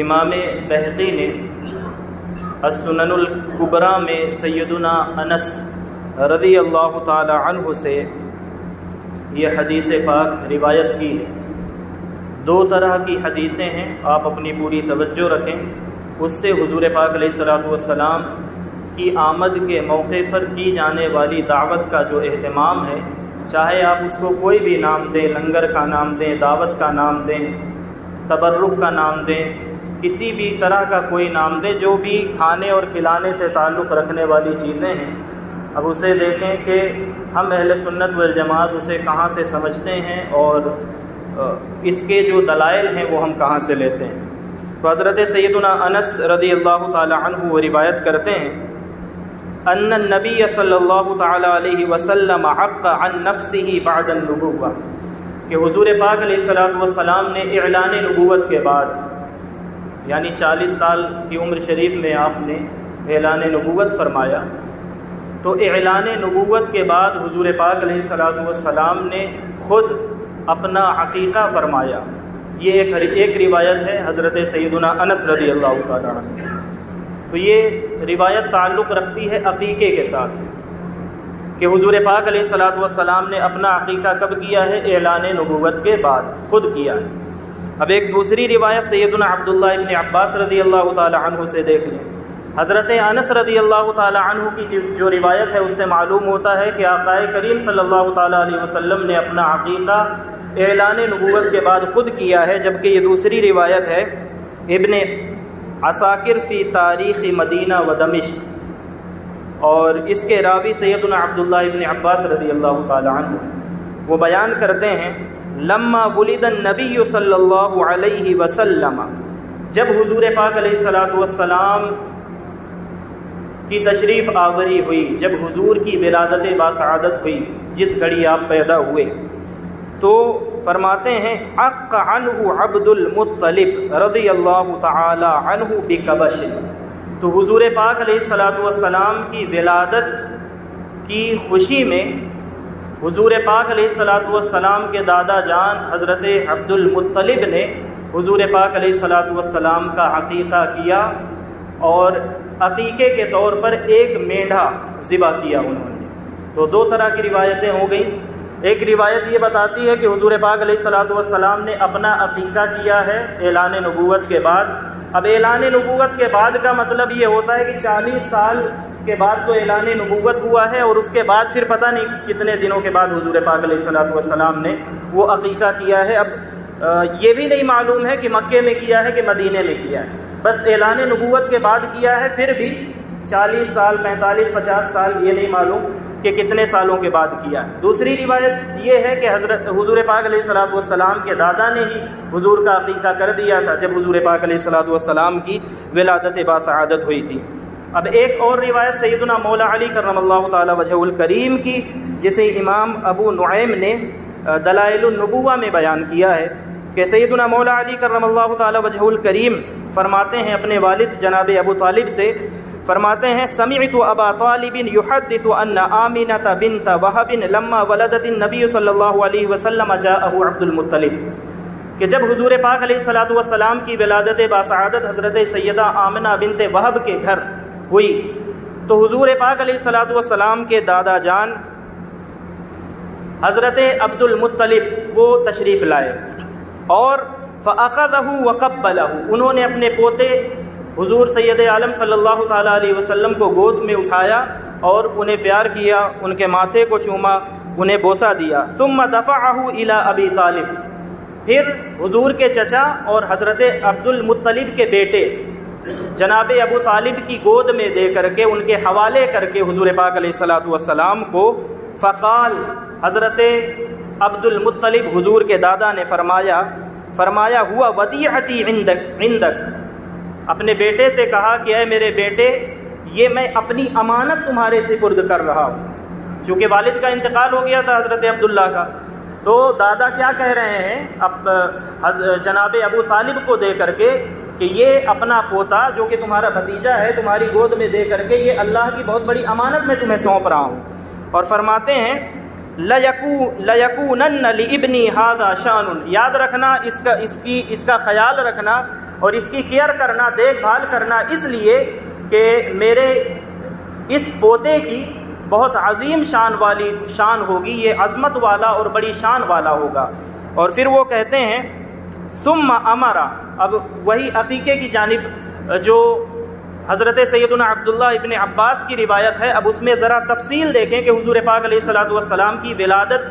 امام بہقی نے السنن الکبریٰ میں سیدنا انس رضی اللہ تعالی عنہ سے یہ حدیث پاک روایت کی ہے۔ دو طرح کی حدیثیں ہیں، آپ اپنی پوری توجہ رکھیں۔ اس سے حضور پاک علیہ الصلوۃ والسلام کی آمد کے موقع پر کی جانے والی دعوت کا جو اہتمام ہے، چاہے آپ اس کو کوئی بھی نام دیں، لنگر کا نام دیں، دعوت کا نام دیں، تبرک کا نام دیں، کسی بھی طرح کا کوئی نام دیں، جو بھی کھانے اور کھلانے سے تعلق رکھنے والی چیزیں ہیں، اب اسے دیکھیں کہ ہم اہل سنت والجماعت اسے کہاں سے سمجھتے ہیں اور اس کے جو دلائل ہیں وہ ہم کہاں سے لیتے ہیں۔ تو حضرت سیدنا انس رضی اللہ تعالی عنہ وہ روایت کرتے ہیں ان النبی صلی اللہ تعالی علیہ وسلم عق عن نفسه بعد النبوہ، کہ حضور پاک علیہ الصلوۃ والسلام نے اعلان نبوت کے بعد، یعنی 40 سال کی عمر شریف میں آپ نے اعلان نبوت فرمایا، تو اعلان نبوت کے بعد حضور پاک علیہ الصلوۃ والسلام نے خود اپنا عقیقہ فرمایا۔ یہ ایک روایت ہے حضرت سیدنا انس رضی اللہ تعالیٰ عنہ۔ تو یہ روایت تعلق رکھتی ہے عقیقے کے ساتھ کہ حضور پاک علیہ الصلوۃ والسلام نے اپنا عقیقہ کب کیا ہے؟ اعلان نبوت کے بعد خود کیا ہے۔ اب ایک دوسری روایت سیدنا عبداللہ ابن عباس رضی اللہ تعالی عنہ سے دیکھ لیں۔ حضرت انس رضی اللہ تعالی عنہ کی جو روایت ہے اس سے معلوم ہوتا ہے کہ آقا کریم صلی اللہ تعالی علیہ وسلم نے اپنا عقیقہ اعلان نبوت کے بعد خود کیا ہے، جبکہ یہ دوسری روایت ہے ابن عساکر فی تاریخ مدینہ و دمشق، اور اس کے راوی سیدنا عبداللہ ابن عباس رضی اللہ تعالی عنہ، وہ بیان کرتے ہیں لما ولد النبی صلی اللہ علیہ وسلم، جب حضور پاک علیہ الصلوۃ والسلام کی تشریف آوری ہوئی، جب حضور کی ولادت باسعادت ہوئی، جس گھڑی آپ پیدا ہوئے، تو فرماتے ہیں عق عنہ عبد المطلب رضی اللہ تعالی عنہ بکبش، تو حضور پاک علیہ الصلوۃ والسلام کی ولادت کی خوشی میں حضور پاک علیہ الصلوۃ والسلام کے دادا جان حضرت عبد المطلب نے حضور پاک علیہ الصلوۃ والسلام کا عقیقہ کیا، اور عقیقے کے طور پر ایک مینڈھا ذبح کیا انہوں نے۔ تو دو طرح کی روایتیں ہو گئیں۔ ایک روایت یہ بتاتی ہے کہ حضور پاک علیہ الصلوۃ والسلام نے اپنا عقیقہ کیا ہے اعلان نبوت کے بعد۔ اب اعلان نبوت کے بعد کا مطلب یہ ہوتا ہے کہ 40 سال کے بعد تو اعلان نبوت ہوا ہے، اور اس کے بعد پھر پتہ نہیں کتنے دنوں کے بعد حضور پاک علیہ الصلوۃ والسلام نے وہ عقیقہ کیا ہے۔ اب یہ بھی نہیں معلوم ہے کہ مکے میں کیا ہے کہ مدینے میں کیا ہے، بس اعلان نبوت کے بعد کیا ہے، پھر بھی 40 سال 45 50 سال یہ نہیں معلوم کہ کتنے سالوں کے بعد کیا ہے۔ دوسری روایت یہ ہے کہ حضور پاک علیہ الصلوۃ والسلام کے دادا نے ہی حضور کا عقیقہ کر دیا تھا جب حضور پاک علیہ الصلوۃ والسلام کی ولادت باسعادت ہوئی تھی۔ اب ایک اور روایت سیدنا مولا علی کرم اللہ تعالی وجہہ الکریم کی، جسے امام ابو نعیم نے دلائل النبوہ میں بیان کیا ہے، کہ سیدنا مولا علی کرم اللہ تعالی وجہہ الکریم فرماتے ہیں اپنے والد جناب ابو طالب سے، فرماتے ہیں سمعت ابا طالب یحدث ان آمنۃ بنت وہب لما ولدت النبی صلی اللہ علیہ وسلم جاءہ عبد المطلب، کہ جب حضور پاک علیہ الصلوۃ والسلام کی ولادت باسعادت حضرت سیدہ آمنہ بنت وہب کے گھر ہوئی، تو حضور پاک علیہ الصلوۃ والسلام کے دادا جان حضرت عبد المطلب وہ تشریف لائے، اور فأخذہ وقبلہ، انہوں نے اپنے پوتے حضور سید عالم صلی اللہ تعالیٰ علیہ وسلم کو گود میں اٹھایا اور انہیں پیار کیا، ان کے ماتھے کو چوما، انہیں بوسہ دیا۔ ثم دفعہ الی ابی طالب، پھر حضور کے چچا اور حضرت عبد المطلب کے بیٹے جناب ابو طالب کی گود میں دے کر کے ان کے حوالے کر کے حضور پاک علیہ الصلوۃ والسلام کو، فقال، حضرت عبد المطلب حضور کے دادا نے فرمایا ہوا ودیعتی عندک، اپنے بیٹے سے کہا کہ اے میرے بیٹے، یہ میں اپنی امانت تمہارے سپرد کر رہا ہوں، چونکہ والد کا انتقال ہو گیا تھا حضرت عبداللہ کا۔ تو دادا کیا کہہ رہے ہیں اب جناب ابو طالب کو دے کر کے کہ یہ اپنا پوتا جو کہ تمہارا بھتیجا ہے تمہاری گود میں دے کر کے یہ اللہ کی بہت بڑی امانت میں تمہیں سونپ رہا ہوں، اور فرماتے ہیں لَيَكُونَنَّ لِإِبْنِي هَذَا شَأْنٌ، یاد رکھنا اس کا خیال رکھنا اور اس کی کیئر کرنا، دیکھ بھال کرنا، اس لیے کہ میرے اس پوتے کی بہت عظیم شان ہوگی، یہ عظمت والا اور بڑی شان والا ہوگا۔ اور پھر وہ کہتے ہیں ثم امرا، اب وہی عقیقے کی جانب جو حضرت سیدنا عبداللہ ابن عباس کی روایت ہے، اب اس میں ذرا تفصیل دیکھیں کہ حضور پاک علیہ الصلوۃ والسلام کی ولادت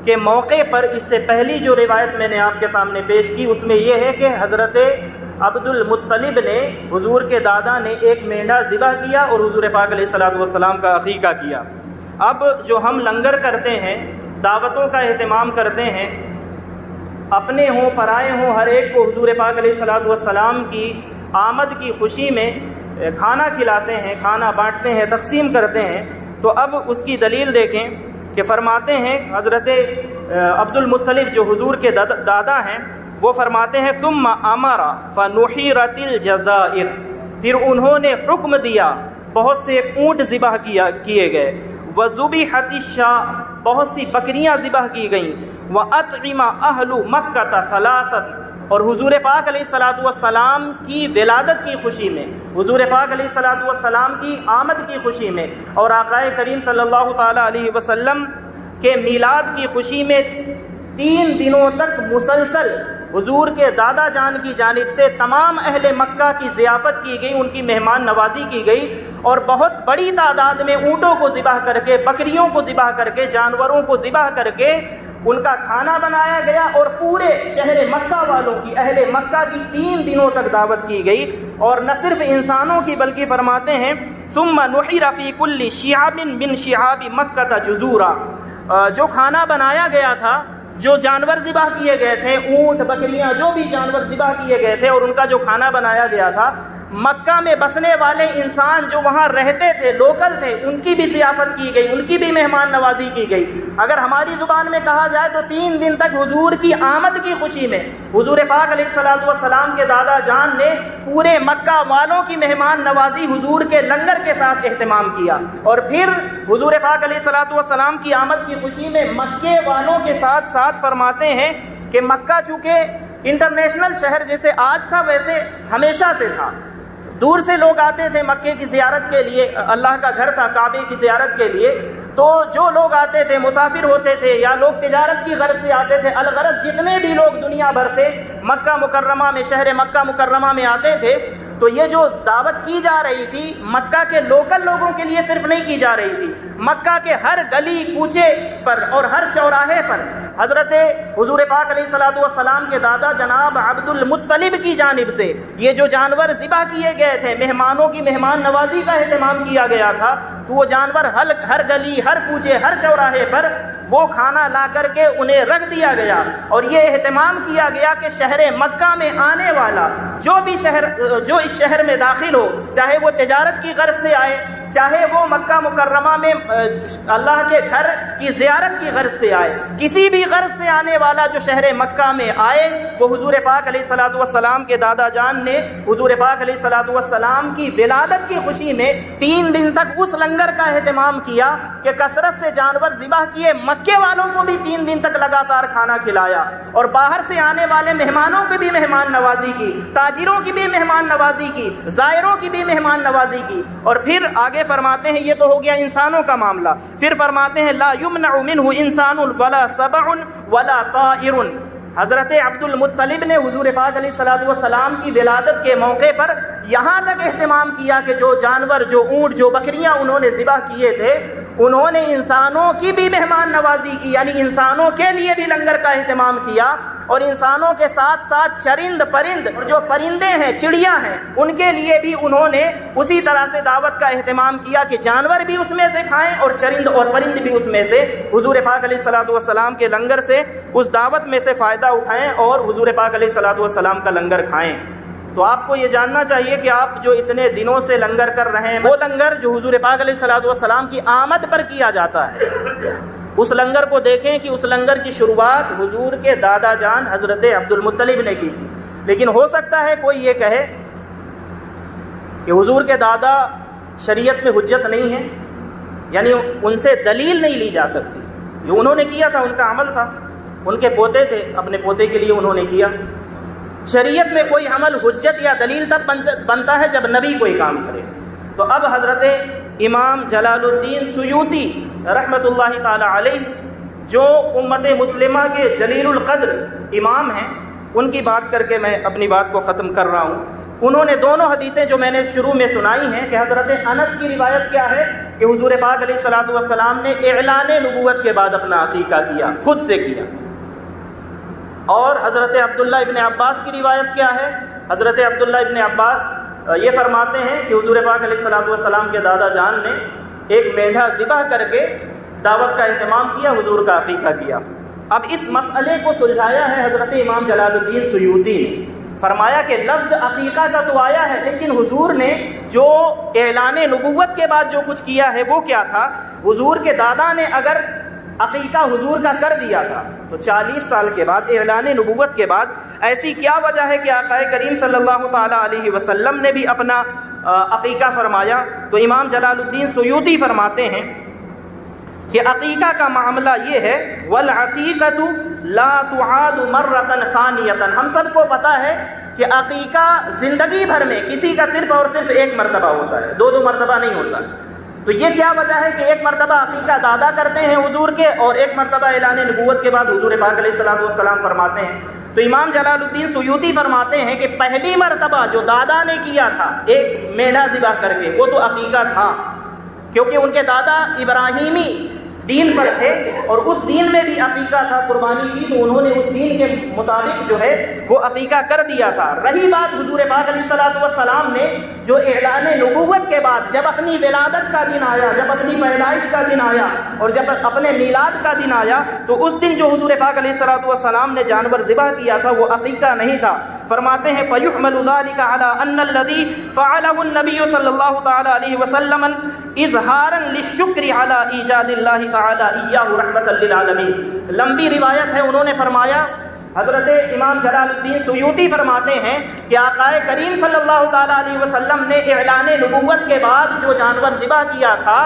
کے موقع پر اس سے پہلی جو روایت میں نے آپ کے سامنے پیش کی، اس میں یہ ہے کہ حضرت عبد المطلب نے، حضور کے دادا نے ایک مینڈا ذبح کیا اور حضور پاک علیہ الصلوۃ والسلام کا عقیقہ کیا۔ اب جو ہم لنگر کرتے ہیں، دعوتوں کا اہتمام کرتے ہیں، اپنے ہوں پرائے ہوں، ہر ایک کو حضور پاک علیہ الصلوۃ والسلام کی آمد کی خوشی میں کھانا کھلاتے ہیں، کھانا بانٹتے ہیں، تقسیم کرتے ہیں۔ تو اب اس کی دلیل دیکھیں کہ فرماتے ہیں حضرت عبد المطلب جو حضور کے دادا ہیں، وہ فرماتے ہیں ثم امر فنحرت الجزائر، پھر انہوں نے حکم دیا، بہت سے اونٹ ذبح کیے گئے، وذبحت الشاء، بہت سی بکریاں ذبح کی گئیں، واطعم اہل مکہ ثلاثۃ، اور حضور پاک علیہ الصلوۃ والسلام کی ولادت کی خوشی میں، حضور پاک علیہ الصلوۃ والسلام کی آمد کی خوشی میں اور آقا کریم صلی اللہ تعالی علیہ وسلم کے میلاد کی خوشی میں 3 دنوں تک مسلسل حضور کے دادا جان کی جانب سے تمام اہل مکہ کی ضیافت کی گئی، ان کی مہمان نوازی کی گئی، اور بہت بڑی تعداد میں اونٹوں کو ذبح کر کے، بکریوں کو ذبح کر کے، جانوروں کو ذبح کر کے ان کا کھانا بنایا گیا، اور پورے شہر مکہ والوں کی، اہل مکہ کی 3 دنوں تک دعوت کی گئی۔ اور نہ صرف انسانوں کی بلکہ فرماتے ہیں ثم نحر فی کل شعاب من شعاب مکہ جزورا، جو کھانا بنایا گیا تھا، جو جانور ذبح کیے گئے تھے، اونٹ بکریاں جو بھی جانور ذبح کیے گئے تھے اور ان کا جو کھانا بنایا گیا تھا، مکہ میں بسنے والے انسان جو وہاں رہتے تھے، لوکل تھے، ان کی بھی ضیافت کی گئی، ان کی بھی مہمان نوازی کی گئی۔ اگر ہماری زبان میں کہا جائے تو 3 دن تک حضور کی آمد کی خوشی میں حضور پاک علیہ الصلوۃ والسلام کے دادا جان نے پورے مکہ والوں کی مہمان نوازی حضور کے لنگر کے ساتھ اہتمام کیا، اور پھر حضور پاک علیہ الصلوۃ والسلام کی آمد کی خوشی میں مکے والوں کے ساتھ ساتھ فرماتے ہیں کہ مکہ چونکہ انٹرنیشنل شہر جیسے آج تھا ویسے ہمیشہ سے تھا، دور سے لوگ آتے تھے مکے کی زیارت کے لیے، اللہ کا گھر تھا، کعبے کی زیارت کے لیے، تو جو لوگ آتے تھے مسافر ہوتے تھے یا لوگ تجارت کی غرض سے آتے تھے، الغرض جتنے بھی لوگ دنیا بھر سے مکہ مکرمہ میں، شہر مکہ مکرمہ میں آتے تھے، تو یہ جو دعوت کی جا رہی تھی مکہ کے لوکل لوگوں کے لیے صرف نہیں کی جا رہی تھی، مکہ کے ہر گلی کوچے پر اور ہر چوراہے پر حضرت حضور پاک علیہ الصلوۃ والسلام کے دادا جناب عبد المطلب کی جانب سے یہ جو جانور ذبح کیے گئے تھے، مہمانوں کی مہمان نوازی کا اہتمام کیا گیا تھا، تو وہ جانور ہر گلی، ہر کوچے، ہر چوراہے پر وہ کھانا لا کر کے انہیں رکھ دیا گیا، اور یہ اہتمام کیا گیا کہ شہر مکہ میں آنے والا جو اس شہر میں داخل ہو، چاہے وہ تجارت کی غرض سے آئے، چاہے وہ مکہ مکرمہ میں اللہ کے گھر کی زیارت کی غرض سے آئے، کسی بھی غرض سے آنے والا جو شہر مکہ میں آئے، وہ حضور پاک علیہ الصلوۃ والسلام کے دادا جان نے حضور پاک علیہ الصلوۃ والسلام کی ولادت کی خوشی میں 3 دن تک اس لنگر کا اہتمام کیا کہ کثرت سے جانور ذبح کیے، مکے والوں کو بھی 3 دن تک لگاتار کھانا کھلایا، اور باہر سے آنے والے مہمانوں کی بھی مہمان نوازی کی، تاجروں کی بھی مہمان نوازی کی، زائروں کی بھی مہمان نوازی کی۔ اور پھر آگے فرماتے ہیں، یہ تو ہو گیا انسانوں کا معاملہ، پھر فرماتے ہیں لا یمنع منہ انسان ولا سبع ولا طائر، حضرت عبد المطلب نے حضور پاک علیہ الصلوۃ والسلام کی ولادت کے موقع پر یہاں تک اہتمام کیا کہ جو جانور، جو اونٹ، جو بکریاں انہوں نے ذبح کیے تھے، انہوں نے انسانوں کی بھی مہمان نوازی کی، یعنی انسانوں کے لیے بھی لنگر کا اہتمام کیا، اور انسانوں کے ساتھ ساتھ چرند پرند اور جو پرندے ہیں، چڑیاں ہیں، ان کے لیے بھی انہوں نے اسی طرح سے دعوت کا اہتمام کیا کہ جانور بھی اس میں سے کھائیں اور چرند اور پرند بھی اس میں سے حضور پاک علیہ الصلوۃ والسلام کے لنگر سے اس دعوت میں سے فائدہ اٹھائیں اور حضور پاک علیہ الصلوۃ والسلام کا لنگر کھائیں۔ تو آپ کو یہ جاننا چاہیے کہ آپ جو اتنے دنوں سے لنگر کر رہے ہیں، وہ لنگر جو حضور پاک علیہ الصلوۃ والسلام کی آمد پر کیا جاتا ہے، اس لنگر کو دیکھیں کہ اس لنگر کی شروعات حضور کے دادا جان حضرت عبد المطلب نے کی تھی۔ لیکن ہو سکتا ہے کوئی یہ کہے کہ حضور کے دادا شریعت میں حجت نہیں ہے، یعنی ان سے دلیل نہیں لی جا سکتی، جو انہوں نے کیا تھا ان کا عمل تھا، ان کے پوتے تھے، اپنے پوتے کے لیے انہوں نے کیا۔ شریعت میں کوئی عمل حجت یا دلیل تب بنتا ہے جب نبی کوئی کام کرے۔ تو اب حضرت امام جلال الدین سیوطی رحمۃ اللہ تعالی علیہ جو امت مسلمہ کے جلیل القدر امام ہیں، ان کی بات کر کے میں اپنی بات کو ختم کر رہا ہوں۔ انہوں نے دونوں حدیثیں جو میں نے شروع میں سنائی ہیں کہ حضرت انس کی روایت کیا ہے کہ حضور پاک علیہ الصلوۃ والسلام نے اعلان نبوت کے بعد اپنا عقیقہ کیا، خود سے کیا۔ اور حضرت عبداللہ ابن عباس کی روایت کیا ہے؟ حضرت عبداللہ ابن عباس یہ فرماتے ہیں کہ حضور پاک علیہ الصلوۃ والسلام کے دادا جان نے ایک مینڈھا ذبح کر کے دعوت کا اہتمام کیا، حضور کا عقیقہ کیا۔ اب اس مسئلے کو سلجھایا ہے حضرت امام جلال الدین سیوطی نے، فرمایا کہ لفظ عقیقہ کا تو آیا ہے، لیکن حضور نے جو اعلان نبوت کے بعد جو کچھ کیا ہے وہ کیا تھا؟ حضور کے دادا نے اگر عقیقہ حضور کا کر دیا تھا تو 40 سال کے بعد اعلان نبوت کے بعد ایسی کیا وجہ ہے کہ آقا کریم صلی اللہ تعالی علیہ وسلم نے بھی اپنا عقیقہ فرمایا؟ تو امام جلال الدین سیوطی فرماتے ہیں کہ عقیقہ کا معاملہ یہ ہے، وَالْعَقِيقَةُ لَا تُعَادُ مَرَّةً ثَانِيَةً۔ ہم سب کو پتہ ہے کہ عقیقہ زندگی بھر میں کسی کا صرف اور صرف ایک مرتبہ ہوتا ہے، دو مرتبہ نہیں ہوتا۔ تو یہ کیا وجہ ہے کہ ایک مرتبہ عقیقہ دادا کرتے ہیں حضور کے، اور ایک مرتبہ اعلان نبوت کے بعد حضور پاک علیہ الصلوۃ والسلام فرماتے ہیں؟ تو امام جلال الدین سیوطی فرماتے ہیں کہ پہلی مرتبہ جو دادا نے کیا تھا ایک مینڈھا ذبح کر کے، وہ تو عقیقہ تھا، کیونکہ ان کے دادا ابراہیمی دین پر تھے اور اس دین میں بھی عقیقہ تھا، قربانی کی، تو انہوں نے اس دین کے مطابق جو ہے وہ عقیقہ کر دیا تھا۔ رہی بات حضور پاک علیہ الصلوۃ والسلام نے جو اعلان نبوت کے بعد جب اپنی ولادت کا دن آیا، جب اپنی پیدائش کا دن آیا اور جب اپنے میلاد کا دن آیا، تو اس دن جو حضور پاک علیہ الصلوۃ والسلام نے جانور ذبح کیا تھا وہ عقیقہ نہیں تھا۔ فرماتے ہیں فَيُحْمَلُ ذَلِكَ عَلَىٰ أَنَّ الَّذِي فَعَلَهُ النَّبِيُّ صلی اللہ تعالی علیہ وسلم اظہارا للشکر علی ایجاد اللہ تعالی ایاہ رحمۃ للعالمین۔ لمبی روایت ہے، انہوں نے فرمایا، حضرت امام جلال الدین سیوطی فرماتے ہیں کہ آقا کریم صلی اللہ تعالی علیہ وسلم نے اعلان نبوت کے بعد جو جانور ذبح کیا تھا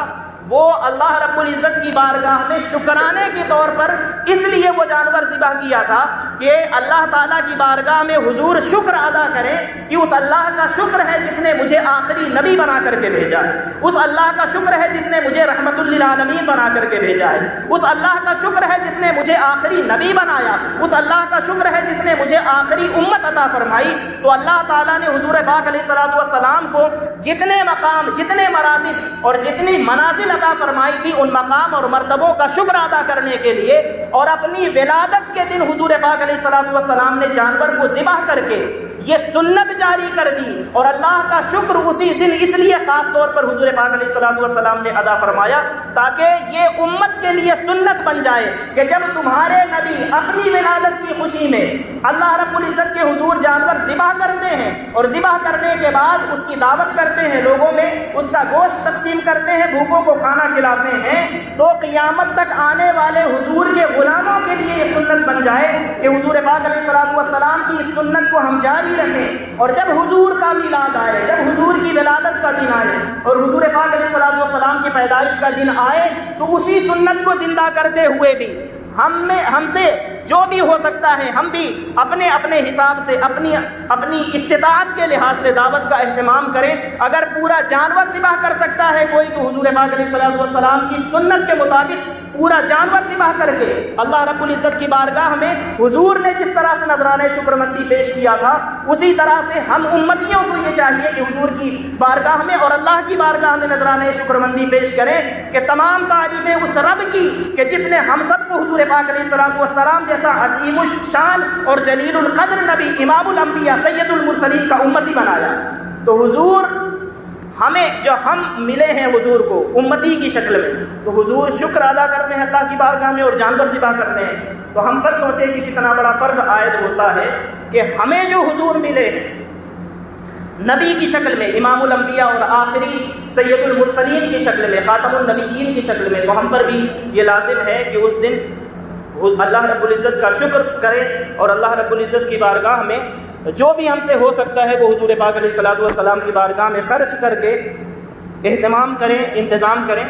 وہ اللہ رب العزت کی بارگاہ میں شکرانے کے طور پر اس لیے وہ جانور ذبح کیا تھا کہ اللہ تعالیٰ کی بارگاہ میں حضور شکر ادا کریں کہ اس اللہ کا شکر ہے جس نے مجھے آخری نبی بنا کر کے بھیجا ہے، اس اللہ کا شکر ہے جس نے مجھے رحمت للعالمین بنا کر کے بھیجا ہے، اس اللہ کا شکر ہے جس نے مجھے آخری نبی بنایا، اس اللہ کا شکر ہے جس نے مجھے آخری امت عطا فرمائی۔ تو اللہ تعالیٰ نے حضور پاک علیہ الصلوۃ والسلام کو جتنے مقام، جتنے مراتب اور جتنی منازل عطا فرمائی تھی، ان مقام اور مرتبوں کا شکر ادا کرنے کے لیے اور اپنی ولادت کے دن حضور پاک علیہ الصلوۃ والسلام نے جانور کو ذبح کر کے یہ سنت جاری کر دی، اور اللہ کا شکر اسی دن اس لیے خاص طور پر حضور پاک علیہ الصلوۃ والسلام نے ادا فرمایا تاکہ یہ امت کے لیے سنت بن جائے کہ جب تمہارے نبی اپنی ولادت کی خوشی میں اللہ رب العزت کے حضور جانور ذبح کرتے ہیں اور ذبح کرنے کے بعد اس کی دعوت کرتے ہیں، لوگوں میں اس کا گوشت تقسیم کرتے ہیں، بھوکوں کو کھانا کھلاتے ہیں، تو قیامت تک آنے والے حضور کے غلاموں کے لیے یہ سنت بن جائے کہ حضور پاک علیہ الصلوۃ والسلام کی اس سنت کو ہم جاری رکھیں، اور جب حضور کا میلاد آئے، جب حضور کی ولادت کا دن آئے اور حضور پاک علیہ الصلوۃ والسلام کی پیدائش کا دن آئے تو اسی سنت کو زندہ کرتے ہوئے بھی ہم سے جو بھی ہو سکتا ہے ہم بھی اپنے اپنے حساب سے اپنی استطاعت کے لحاظ سے دعوت کا اہتمام کریں۔ اگر پورا جانور ذبح کر سکتا ہے کوئی تو حضور پاک علیہ الصلوۃ والسلام کی سنت کے مطابق پورا جانور ذبح کر کے اللہ رب العزت کی بارگاہ میں حضور نے جس طرح سے نذرانہ شکرمندی پیش کیا تھا اسی طرح سے ہم امتیوں کو یہ چاہیے کہ حضور کی بارگاہ میں اور اللہ کی بارگاہ میں نذرانہ شکرمندی پیش کریں کہ تمام تعریفیں اس رب کی کہ جس نے ہم سب کو حضور پاک علیہ الصلوۃ والسلام جیسا عظیم الشان اور جلیل القدر نبی امام الانبیاء سید المرسلین کا امتی بنایا۔ تو حضور ہمیں جو ہم ملے ہیں حضور کو امتی کی شکل میں، تو حضور شکر ادا کرتے ہیں اللہ کی بارگاہ میں اور جانور ذبح کرتے ہیں، تو ہم پر سوچے کہ کتنا بڑا فرض عائد ہوتا ہے کہ ہمیں جو حضور ملے نبی کی شکل میں، امام الانبیاء اور آخری سید المرسلین کی شکل میں، خاتم النبیین کی شکل میں، تو ہم پر بھی یہ لازم ہے کہ اس دن اللہ رب العزت کا شکر کریں اور اللہ رب العزت کی بارگاہ میں جو بھی ہم سے ہو سکتا ہے وہ حضور پاک علیہ الصلوۃ والسلام کی بارگاہ میں خرچ کر کے اہتمام کریں، انتظام کریں۔